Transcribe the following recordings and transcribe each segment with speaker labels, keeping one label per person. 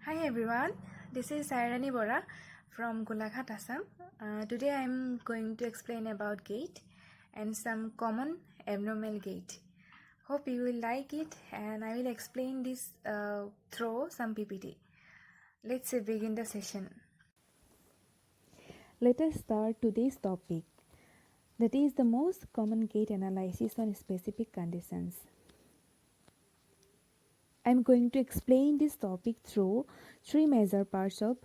Speaker 1: Hi everyone, this is Sairani Bora from Golaghat, Assam. Today I am going to explain about gait and some common abnormal gait. Hope you will like it and I will explain this through some PPT. Let's begin the session.
Speaker 2: Let us start today's topic, that is the most common gait analysis on specific conditions. I am going to explain this topic through three major parts of,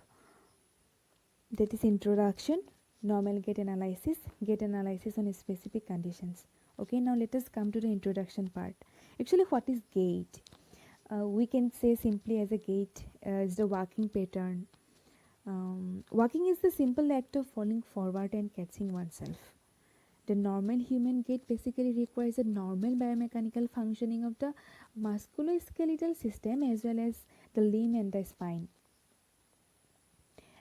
Speaker 2: that is introduction, normal gait analysis on specific conditions. Okay, now let us come to the introduction part. Actually, what is gait? We can say simply as a gait is the walking pattern. Walking is the simple act of falling forward and catching oneself. The normal human gait basically requires a normal biomechanical functioning of the musculoskeletal system as well as the limb and the spine.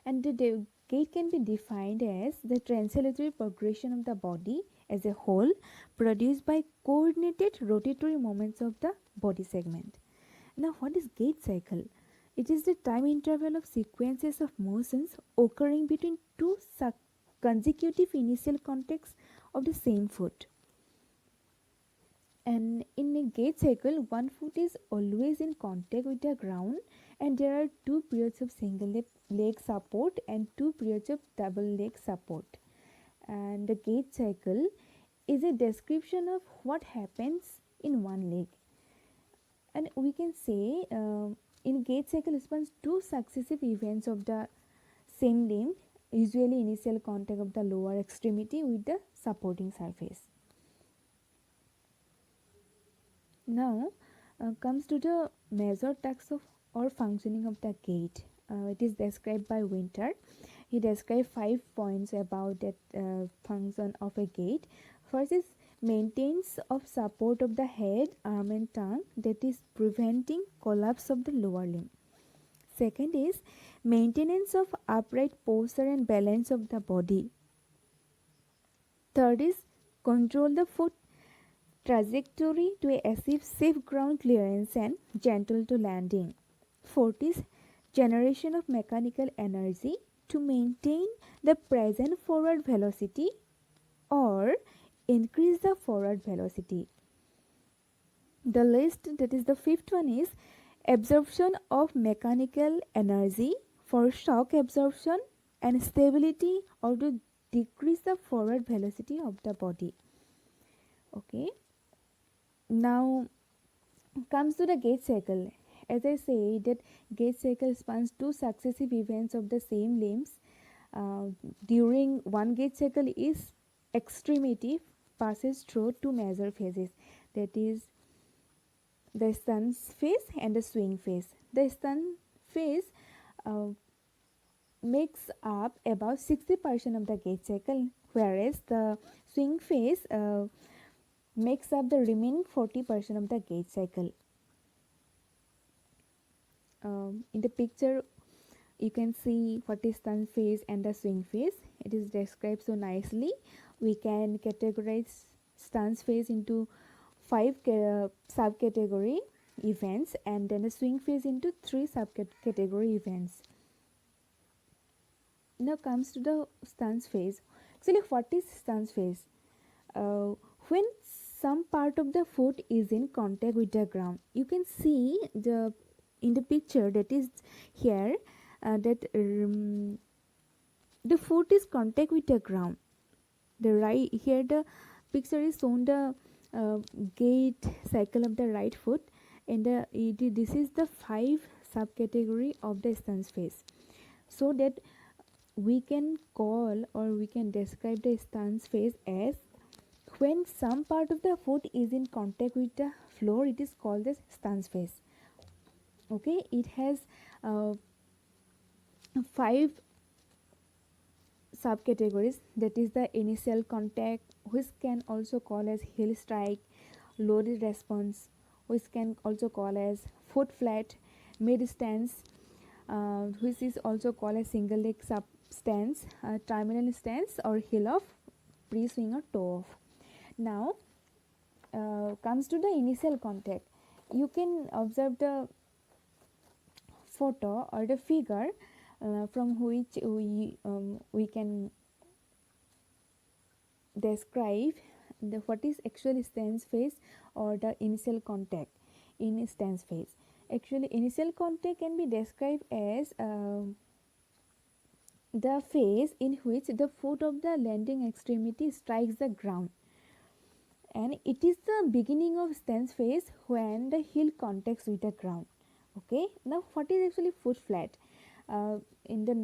Speaker 2: And the gait can be defined as the translatory progression of the body as a whole produced by coordinated rotatory movements of the body segment. Now, what is gait cycle? It is the time interval of sequences of motions occurring between two consecutive initial contacts of the same foot. And in a gait cycle, one foot is always in contact with the ground, and there are two periods of single leg support and two periods of double leg support. And the gait cycle is a description of what happens in one leg. And we can say in gait cycle spans two successive events of the same limb, usually initial contact of the lower extremity with the supporting surface. Now comes to the major tasks of or functioning of the gait. It is described by Winter. He described 5 points about that function of a gait. First is maintenance of support of the head, arm and tongue, that is preventing collapse of the lower limb. Second is maintenance of upright posture and balance of the body. Third is control the foot trajectory to achieve safe ground clearance and gentle to landing. Fourth is generation of mechanical energy to maintain the present forward velocity or increase the forward velocity. The list, that is the fifth one, is absorption of mechanical energy for shock absorption and stability or to decrease the forward velocity of the body. Okay. Now comes to the gait cycle. As I say, that gait cycle spans two successive events of the same limbs. During one gait cycle is extremity passes through two major phases, that is the stance phase and the swing phase. The stance phase makes up about 60% of the gait cycle, whereas the swing phase makes up the remaining 40% of the gait cycle. In the picture you can see what is stance phase and the swing phase. It is described so nicely. We can categorize stance phase into 5 subcategory events and then the swing phase into 3 subcategory events. Now comes to the stance phase. Actually, what is stance phase? When some part of the foot is in contact with the ground, you can see in the picture that is here that the foot is contact with the ground. The right here the picture is shown the gait cycle of the right foot, and this is the 5 subcategory of the stance phase, so that we can call or we can describe the stance phase as when some part of the foot is in contact with the floor. It is called as stance phase. Okay, it has 5 subcategories, that is the initial contact, which can also call as heel strike, loaded response, which can also call as foot flat, mid stance, which is also called as single leg sub stance, terminal stance or heel off, pre-swing or toe off. Now comes to the initial contact. You can observe the photo or the figure from which we can describe what is actually stance phase or the initial contact in stance phase. Actually, initial contact can be described as the phase in which the foot of the landing extremity strikes the ground, and it is the beginning of stance phase when the heel contacts with the ground. Okay, now what is actually foot flat? In the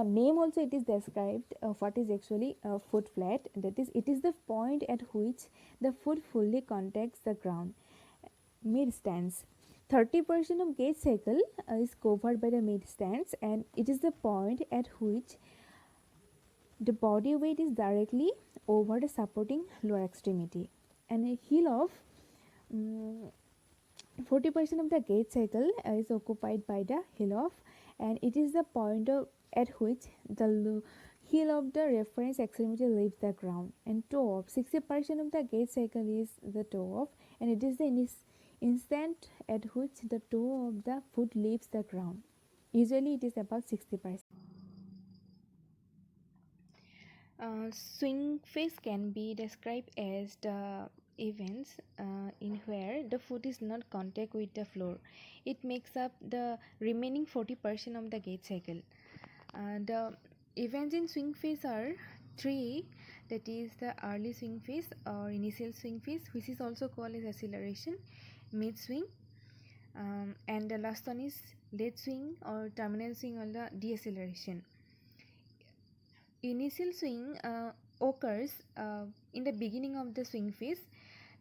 Speaker 2: name also it is described what is actually foot flat. That is, it is the point at which the foot fully contacts the ground. Mid stance, 30% of gait cycle is covered by the mid stance, and it is the point at which the body weight is directly over the supporting lower extremity. And a heel of 40% of the gait cycle is occupied by the heel of, and it is the point at which the heel of the reference extremity leaves the ground. And toe of, 60% of the gait cycle is the toe of, and it is the instant at which the toe of the foot leaves the ground. Usually it is about 60%.
Speaker 1: Swing phase can be described as the events in where the foot is not contact with the floor. It makes up the remaining 40% of the gait cycle. The events in swing phase are three, that is the early swing phase or initial swing phase, which is also called as acceleration, mid swing, and the last one is late swing or terminal swing or the deceleration. Initial swing occurs in the beginning of the swing phase,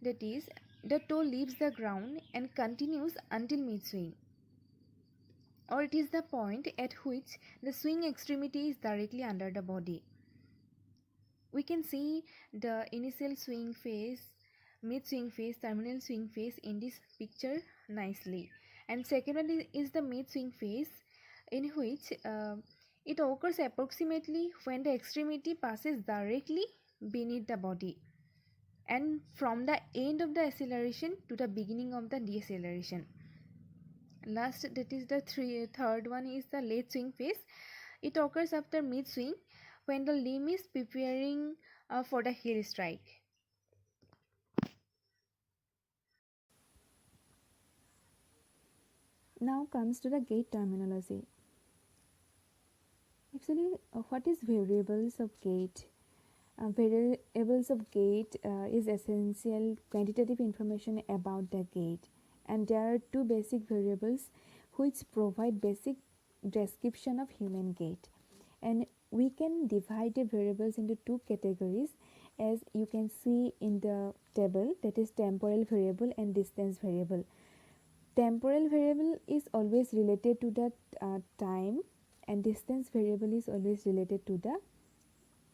Speaker 1: that is, the toe leaves the ground and continues until mid swing, or it is the point at which the swing extremity is directly under the body. We can see the initial swing phase, mid swing phase, terminal swing phase in this picture nicely. And second one is the mid swing phase, in which it occurs approximately when the extremity passes directly beneath the body and from the end of the acceleration to the beginning of the deceleration. Last, that is the third one, is the late swing phase. It occurs after mid swing when the limb is preparing for the heel strike.
Speaker 2: Now comes to the gait terminology. Actually, what is variables of gait? Variables of gait is essential quantitative information about the gait, and there are two basic variables which provide basic description of human gait, and we can divide the variables into two categories, as you can see in the table, that is temporal variable and distance variable. Temporal variable is always related to the time, and distance variable is always related to the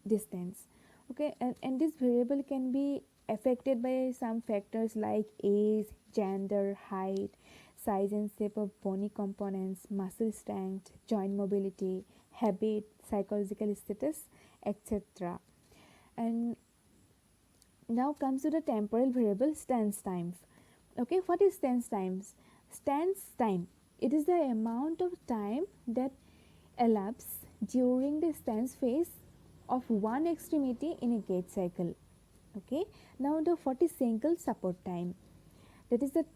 Speaker 2: distance. Okay, and this variable can be affected by some factors like age, gender, height, size and shape of bony components, muscle strength, joint mobility, habit, psychological status, etc. And now comes to the temporal variable, stance times. Okay, what is stance times? Stance time, it is the amount of time that elapses during the stance phase of one extremity in a gait cycle. Okay, now the what is single support time? That is the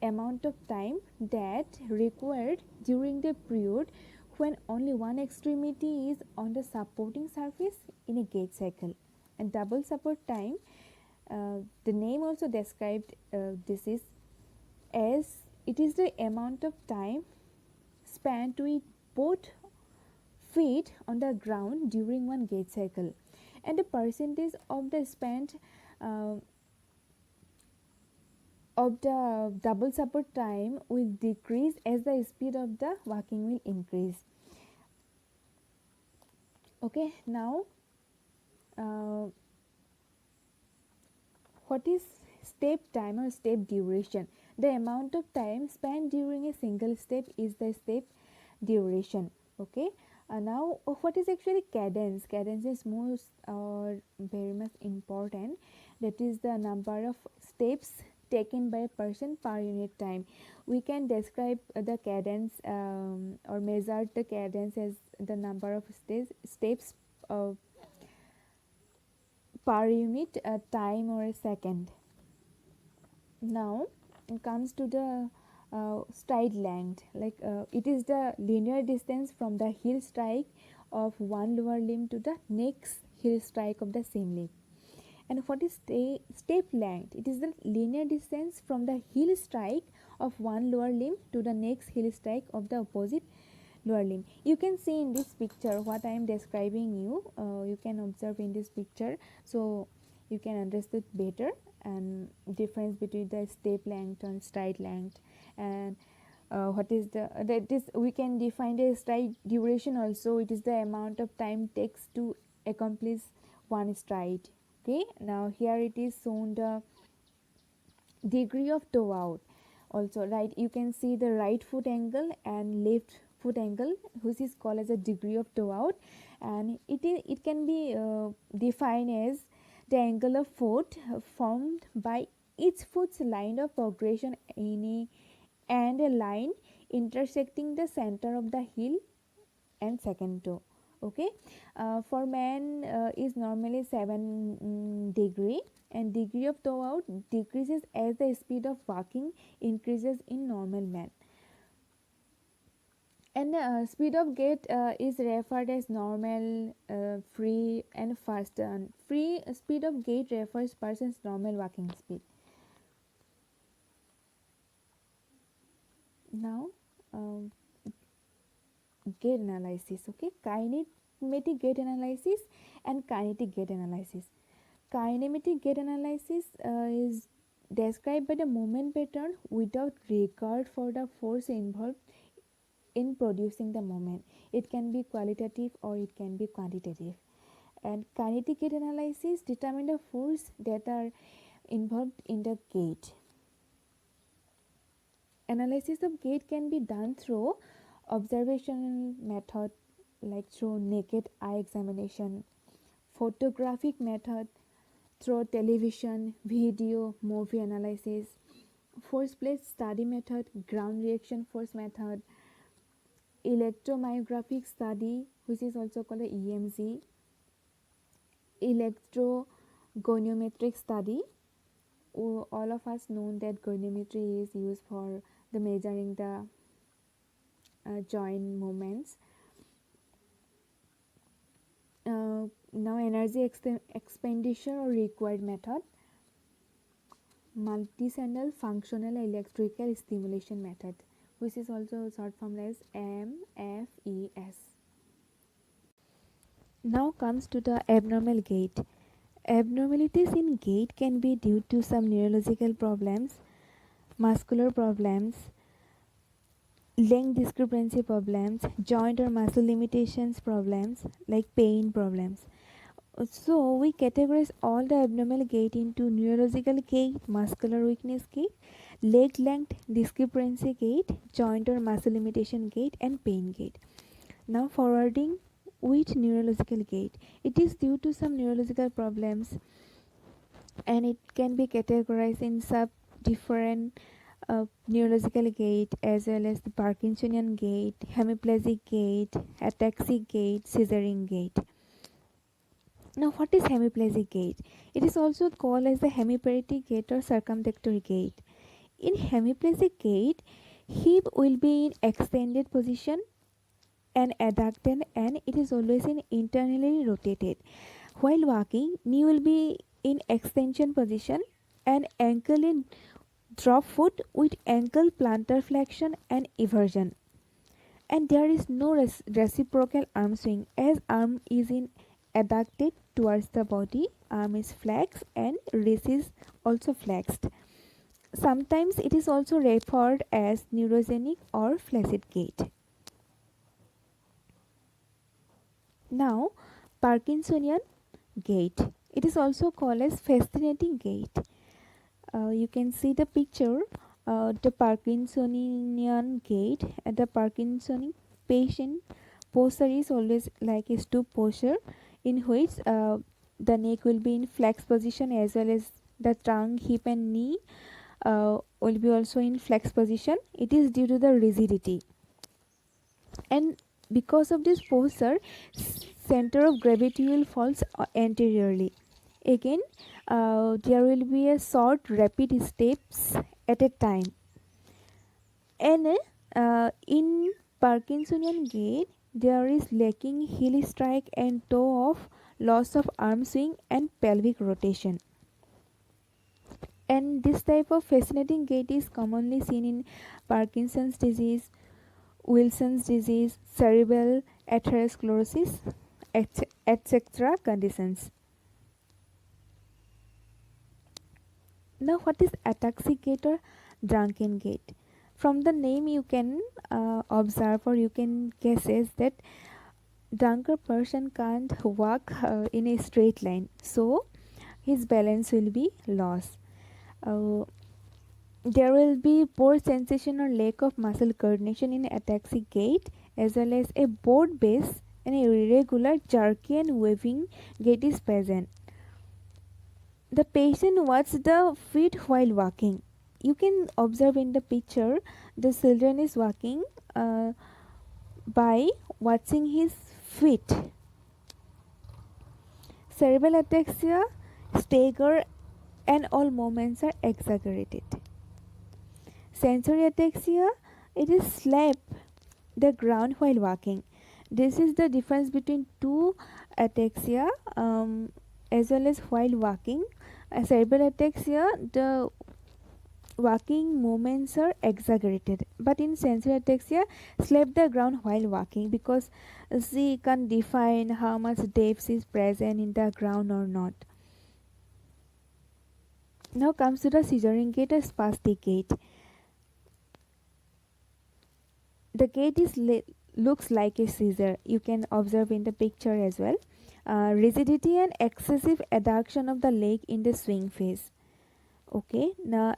Speaker 2: amount of time that required during the period when only one extremity is on the supporting surface in a gait cycle. And double support time, the name also described this is as it is the amount of time spent with both feet on the ground during one gait cycle, and the percentage of the spent of the double support time will decrease as the speed of the walking will increase. Okay, now what is step time or step duration? The amount of time spent during a single step is the step duration. Okay, now what is actually cadence? Cadence is most or very much important. That is the number of steps taken by a person per unit time. We can describe the cadence or measure the cadence as the number of steps uh, per unit time or a second. Now it comes to the stride length, like it is the linear distance from the heel strike of one lower limb to the next heel strike of the same limb. And what is step length? It is the linear distance from the heel strike of one lower limb to the next heel strike of the opposite lower limb. You can see in this picture what I am describing you. You can observe in this picture, so you can understand better and difference between the step length and stride length. And what is the that is we can define the stride duration also. It is the amount of time takes to accomplish one stride. Okay, now here it is shown the degree of toe out also, right? You can see the right foot angle and left foot angle, which is called as a degree of toe out, and it can be defined as the angle of foot formed by each foot's line of progression and a line intersecting the center of the heel and second toe. Okay, for man is normally 7 degree, and degree of toe out decreases as the speed of walking increases in normal man. And speed of gait is referred as normal, free and fast. And free speed of gait refers person's normal walking speed. Now gait analysis. Okay, kinematic gait analysis and kinetic gait analysis. Kinematic gait analysis is described by the movement pattern without regard for the force involved in producing the movement. It can be qualitative or it can be quantitative. And kinetic gait analysis determine the force that are involved in the gait. Analysis of gait can be done through observational method, like through naked eye examination, photographic method, through television, video, movie analysis, force plate study method, ground reaction force method, electromyographic study, which is also called the EMG, electrogoniometric study. All of us know that goniometry is used for the measuring the joint movements. Now energy expenditure or required method, multisentinel functional electrical stimulation method, which is also short form as MFES. Now comes to the abnormal gait. Abnormalities in gait can be due to some neurological problems, muscular problems, length discrepancy problems, joint or muscle limitations problems, like pain problems. So we categorize all the abnormal gait into neurological gait, muscular weakness gait, leg length discrepancy gait, joint or muscle limitation gait, and pain gait. Now forwarding with neurological gait. It is due to some neurological problems, and it can be categorized in sub different neurological gait, as well as the Parkinsonian gait, hemiplegic gait, ataxic gait, scissoring gait. Now, what is hemiplegic gait? It is also called as the hemiparetic gait or circumdectory gait. In hemiplegic gait, hip will be in extended position and adducted, and it is always in internally rotated. While walking, knee will be in extension position and ankle in drop foot with ankle plantar flexion and eversion. And there is no reciprocal arm swing, as arm is in adducted towards the body, arm is flexed and wrist is also flexed. Sometimes it is also referred as neurogenic or flaccid gait. Now, Parkinsonian gait. It is also called as fascinating gait. You can see the picture, the Parkinsonian gait. The Parkinsonian patient posture is always like a stoop posture, in which the neck will be in flex position, as well as the trunk, hip and knee will be also in flex position. It is due to the rigidity, and because of this posture, center of gravity will falls anteriorly. Again, there will be a short rapid steps at a time. And in Parkinsonian gait, there is lacking heel strike and toe off, loss of arm swing and pelvic rotation. And this type of fascinating gait is commonly seen in Parkinson's disease, Wilson's disease, cerebral atherosclerosis, etc. conditions. Now, what is ataxic gait or drunken gait? From the name, you can observe or you can guess is that drunken person can't walk in a straight line, so his balance will be lost. Uh, there will be poor sensation or lack of muscle coordination in ataxic gait, as well as a broad base and a irregular, jerky and waving gait is present. The patient watches the feet while walking. You can observe in the picture the children is walking by watching his feet. Cerebral ataxia, stagger and all movements are exaggerated. Sensory ataxia, it is slap the ground while walking. This is the difference between two ataxia as well as while walking. Cerebral ataxia, the walking movements are exaggerated, but in sensory ataxia, slap the ground while walking, because she can't define how much depth is present in the ground or not. Now comes to the scissoring gait or spastic gait. The gait is looks like a scissor. You can observe in the picture as well. Rigidity and excessive adduction of the leg in the swing phase. Okay, now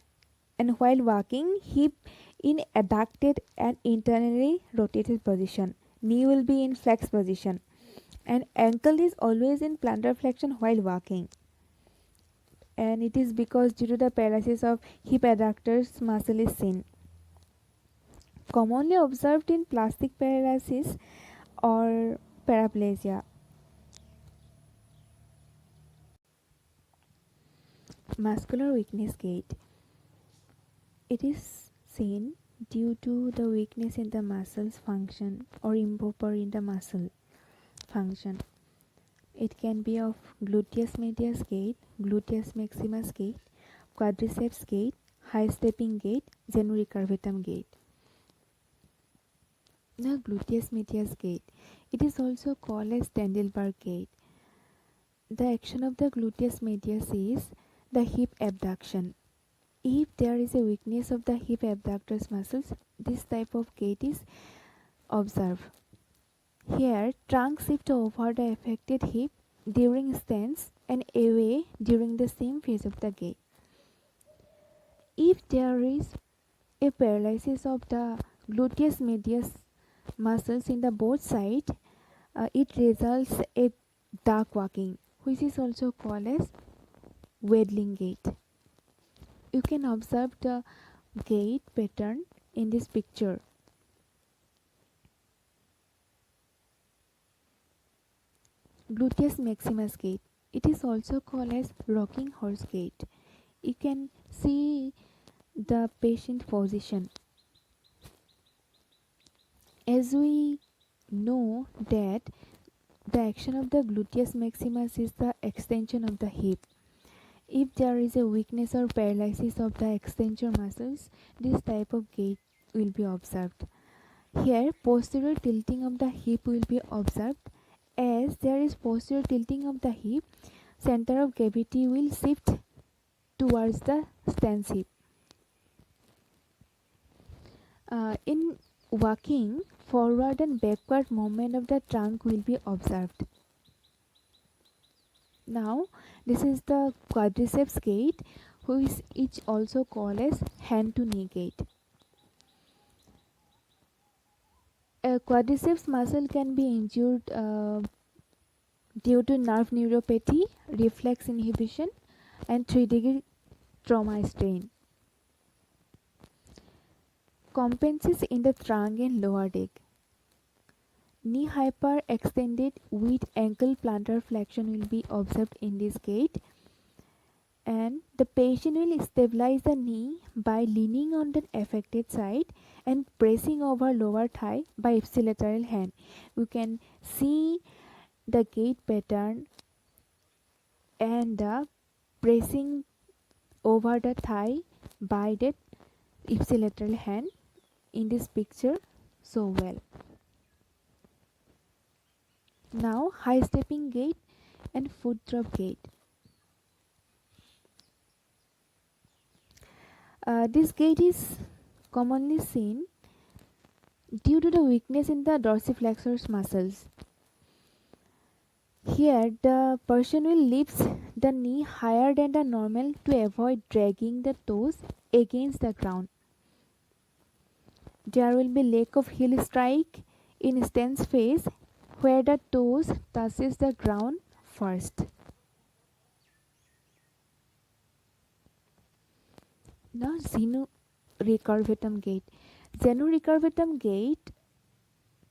Speaker 2: and while walking, hip in adducted and internally rotated position. Knee will be in flex position, and ankle is always in plantar flexion while walking. And it is because due to the paralysis of hip adductors muscle is seen. Commonly observed in plastic paralysis or paraplegia. Muscular weakness gait. It is seen due to the weakness in the muscles function or improper in the muscle function. It can be of gluteus medius gait, gluteus maximus gait, quadriceps gait, high stepping gait, genu recurvatum gait. Now, gluteus medius gait. It is also called as Trendelenburg gait. The action of the gluteus medius is the hip abduction. If there is a weakness of the hip abductors muscles, this type of gait is observed. Here, trunk shift over the affected hip during stance and away during the same phase of the gait. If there is a paralysis of the gluteus medius muscles in the both sides, it results a dark walking, which is also called as waddling gait. You can observe the gait pattern in this picture. Gluteus maximus gait. It is also called as rocking horse gait. You can see the patient position. As we know that the action of the gluteus maximus is the extension of the hip. If there is a weakness or paralysis of the extensor muscles, this type of gait will be observed. Here, posterior tilting of the hip will be observed. As there is posterior tilting of the hip, center of gravity will shift towards the stance hip. In walking, forward and backward movement of the trunk will be observed. Now, this is the quadriceps gait, which is also called as hand to knee gait. A quadriceps muscle can be injured due to nerve neuropathy, reflex inhibition, and 3-degree trauma strain. compensates in the trunk and lower leg. Knee hyperextended with ankle plantar flexion will be observed in this gait, and the patient will stabilize the knee by leaning on the affected side and pressing over lower thigh by ipsilateral hand. You can see the gait pattern and the pressing over the thigh by the ipsilateral hand in this picture so well. Now high stepping gait and foot drop gait. This gait is commonly seen due to the weakness in the dorsiflexor muscles. Here the person will lift the knee higher than the normal to avoid dragging the toes against the ground. There will be lack of heel strike in stance phase where the toes touches the ground first. Now Zenu recurvatum gait. Zenu recurvatum gait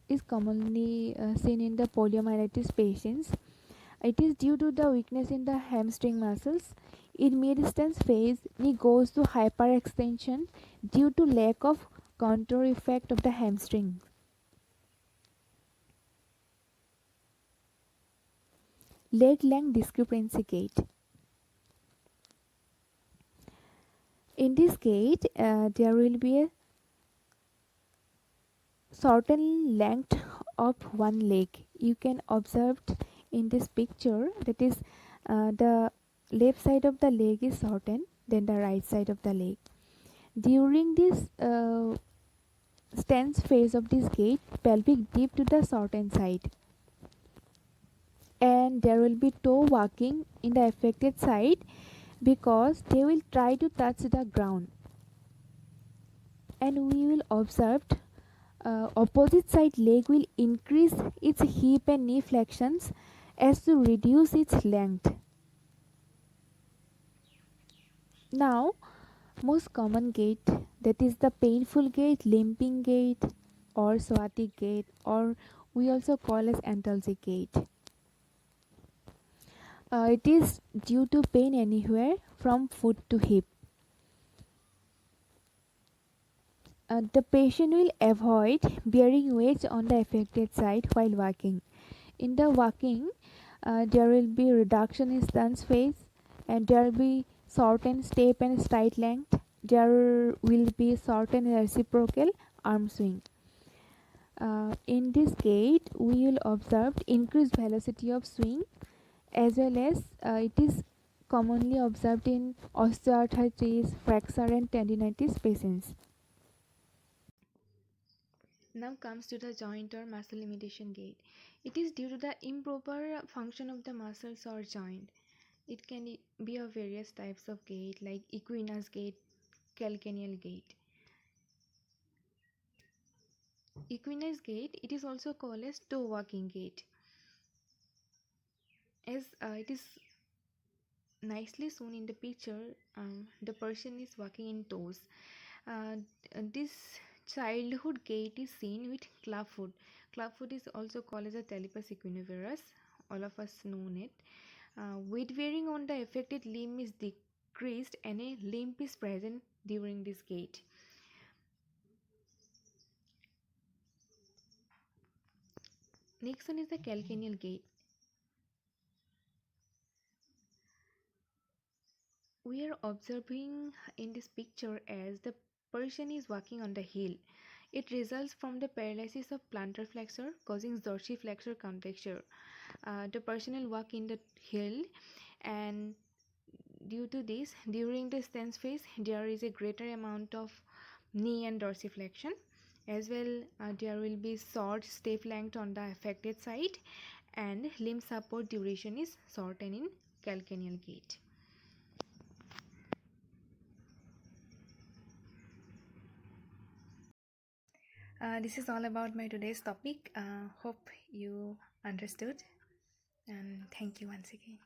Speaker 2: is commonly seen in the poliomyelitis patients. It is due to the weakness in the hamstring muscles. In mid-stance phase, knee goes to hyperextension due to lack of contour effect of the hamstring. Leg length discrepancy gait. In this gait, there will be a certain length of one leg. You can observe in this picture, that is the left side of the leg is shortened than the right side of the leg. During this stance phase of this gait, pelvic dip to the shortened side, and there will be toe walking in the affected side because they will try to touch the ground, and we will observe opposite side leg will increase its hip and knee flexions as to reduce its length. Now most common gait, that is the painful gait, limping gait or sciatic gait, or we also call as antalgic gait. It is due to pain anywhere from foot to hip. The patient will avoid bearing weights on the affected side while walking. In the walking, there will be reduction in stance phase, and there will be shortened step and stride length. There will be shortened reciprocal arm swing. In this gait, we will observe increased velocity of swing, as well as it is commonly observed in osteoarthritis, fracture and tendinitis patients.
Speaker 1: Now comes to the joint or muscle limitation gait. It is due to the improper function of the muscles or joint. It can be of various types of gait like equinus gait, calcaneal gait. Equinus gait, it is also called as toe walking gait, as it is nicely shown in the picture. The person is walking in toes. This childhood gait is seen with clubfoot. Clubfoot is also called as a Talipus equinovarus. All of us know it. Weight bearing on the affected limb is decreased and a limp is present during this gait. Next one is the calcaneal gait. We are observing in this picture as the person is walking on the heel. It results from the paralysis of plantar flexor causing dorsiflexor contracture. The person will walk in the heel, and due to this, during the stance phase, there is a greater amount of knee and dorsiflexion. As well, there will be short step length on the affected side, and limb support duration is shortened in calcaneal gait. This is all about my today's topic. Hope you understood, and thank you once again.